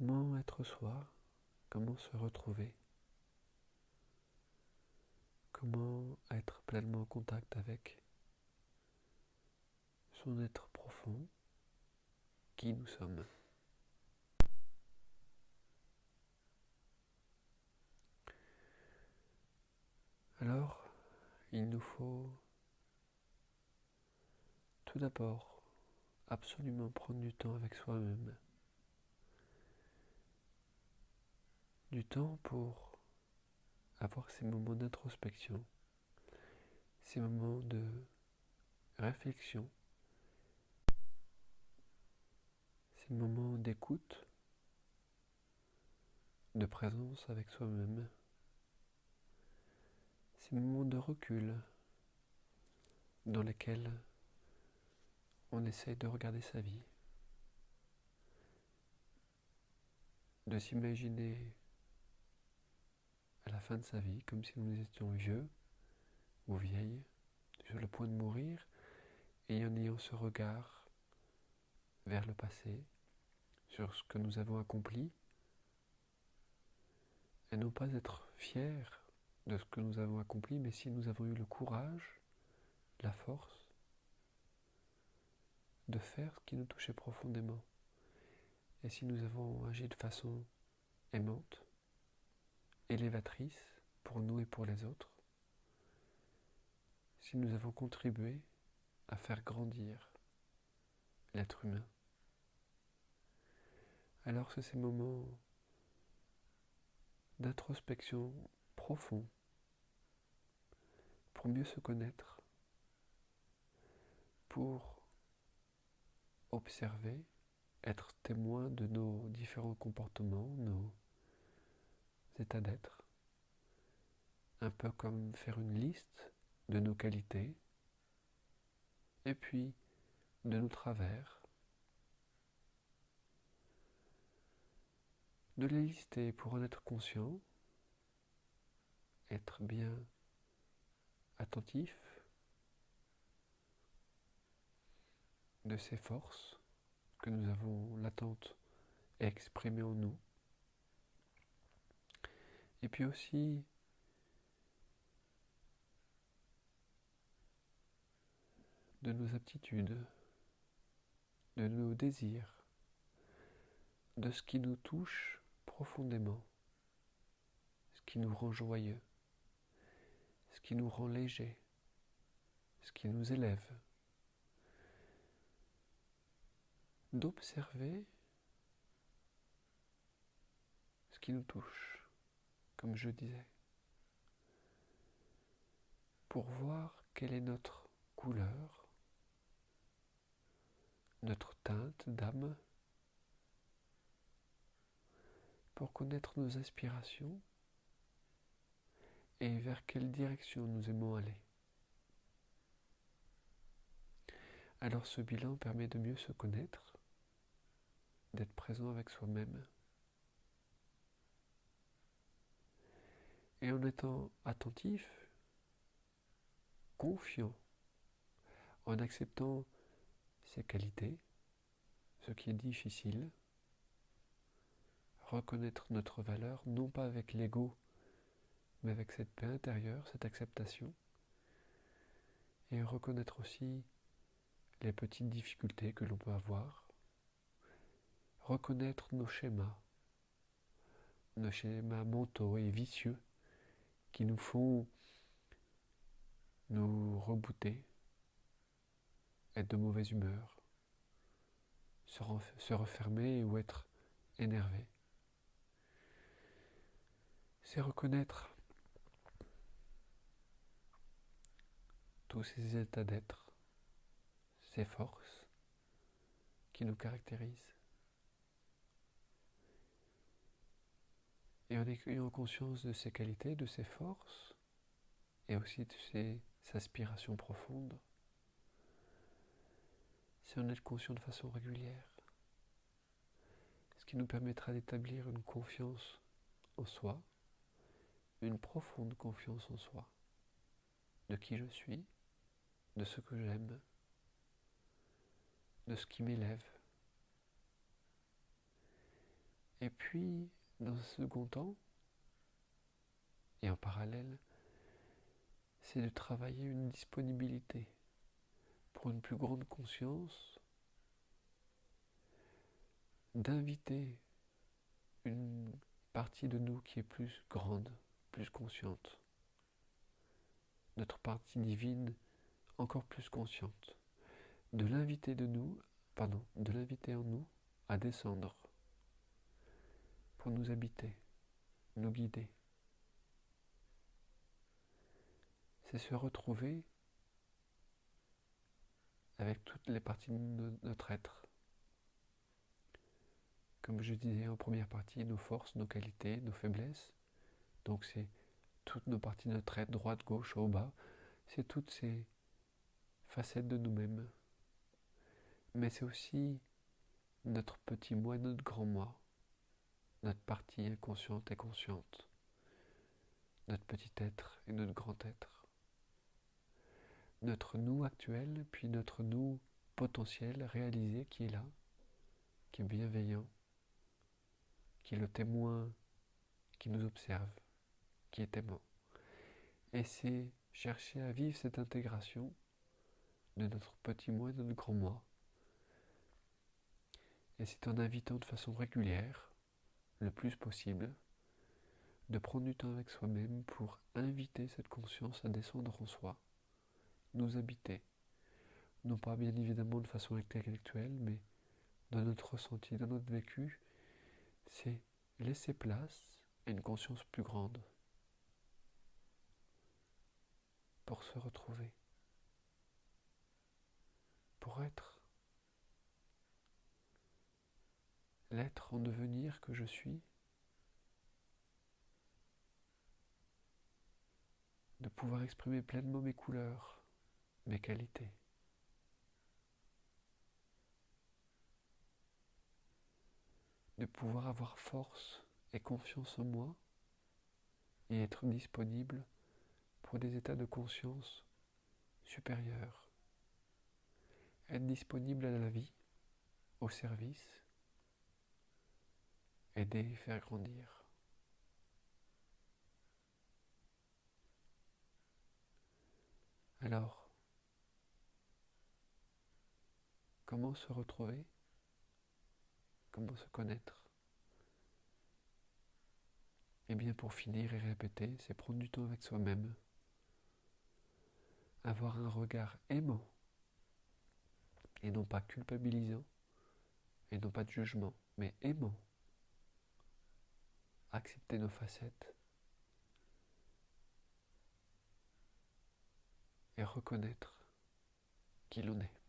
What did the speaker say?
Comment être soi? Comment se retrouver? Comment être pleinement en contact avec son être profond, qui nous sommes? Alors, il nous faut tout d'abord absolument prendre du temps avec soi-même. Du temps pour avoir ces moments d'introspection, ces moments de réflexion, ces moments d'écoute, de présence avec soi-même, ces moments de recul dans lesquels on essaye de regarder sa vie, de s'imaginer à la fin de sa vie comme si nous étions vieux ou vieilles, sur le point de mourir, et en ayant ce regard vers le passé, sur ce que nous avons accompli, et non pas être fiers de ce que nous avons accompli, mais si nous avons eu le courage, la force, de faire ce qui nous touchait profondément, et si nous avons agi de façon aimante, élévatrice pour nous et pour les autres, si nous avons contribué à faire grandir l'être humain. Alors c'est ces moments d'introspection profond pour mieux se connaître, pour observer, être témoin de nos différents comportements, nos états d'être, un peu comme faire une liste de nos qualités et puis de nos travers, de les lister pour en être conscient, être bien attentif de ces forces que nous avons latentes et exprimées en nous, et puis aussi de nos aptitudes, de nos désirs, de ce qui nous touche profondément, ce qui nous rend joyeux, ce qui nous rend léger, ce qui nous élève, d'observer ce qui nous touche, comme je disais, pour voir quelle est notre couleur, notre teinte d'âme, pour connaître nos aspirations et vers quelle direction nous aimons aller. Alors ce bilan permet de mieux se connaître, d'être présent avec soi-même, et en étant attentif, confiant, en acceptant ses qualités, ce qui est difficile, reconnaître notre valeur, non pas avec l'ego, mais avec cette paix intérieure, cette acceptation, et reconnaître aussi les petites difficultés que l'on peut avoir, reconnaître nos schémas mentaux et vicieux qui nous font nous rebooter, être de mauvaise humeur, se refermer ou être énervé. C'est reconnaître tous ces états d'être, ces forces qui nous caractérisent. Et en ayant conscience de ses qualités, de ses forces, et aussi de ses aspirations profondes, c'est en être conscient de façon régulière, ce qui nous permettra d'établir une confiance en soi, une profonde confiance en soi, de qui je suis, de ce que j'aime, de ce qui m'élève, Et puis, dans un second temps, et en parallèle, c'est de travailler une disponibilité pour une plus grande conscience, d'inviter une partie de nous qui est plus grande, plus consciente, notre partie divine encore plus consciente, de l'inviter en nous à descendre pour nous habiter, nous guider. C'est se retrouver avec toutes les parties de notre être. Comme je disais en première partie, nos forces, nos qualités, nos faiblesses. Donc c'est toutes nos parties de notre être, droite, gauche, haut, bas. C'est toutes ces facettes de nous-mêmes. Mais c'est aussi notre petit moi, notre grand moi. Notre partie inconsciente et consciente. Notre petit être et notre grand être. Notre nous actuel, puis notre nous potentiel, réalisé, qui est là, qui est bienveillant, qui est le témoin qui nous observe, qui est aimant. Et c'est chercher à vivre cette intégration de notre petit moi et de notre grand moi. Et c'est en invitant de façon régulière, le plus possible, de prendre du temps avec soi-même pour inviter cette conscience à descendre en soi, nous habiter. Non pas bien évidemment de façon intellectuelle, mais dans notre ressenti, dans notre vécu, c'est laisser place à une conscience plus grande pour se retrouver, pour être l'être en devenir que je suis, de pouvoir exprimer pleinement mes couleurs, mes qualités. De pouvoir avoir force et confiance en moi et être disponible pour des états de conscience supérieurs. Être disponible à la vie, au service, aider et faire grandir. Alors, comment se retrouver? Comment se connaître? Eh bien, pour finir et répéter, c'est prendre du temps avec soi-même, avoir un regard aimant et non pas culpabilisant et non pas de jugement, mais aimant. Accepter nos facettes et reconnaître qui l'on est.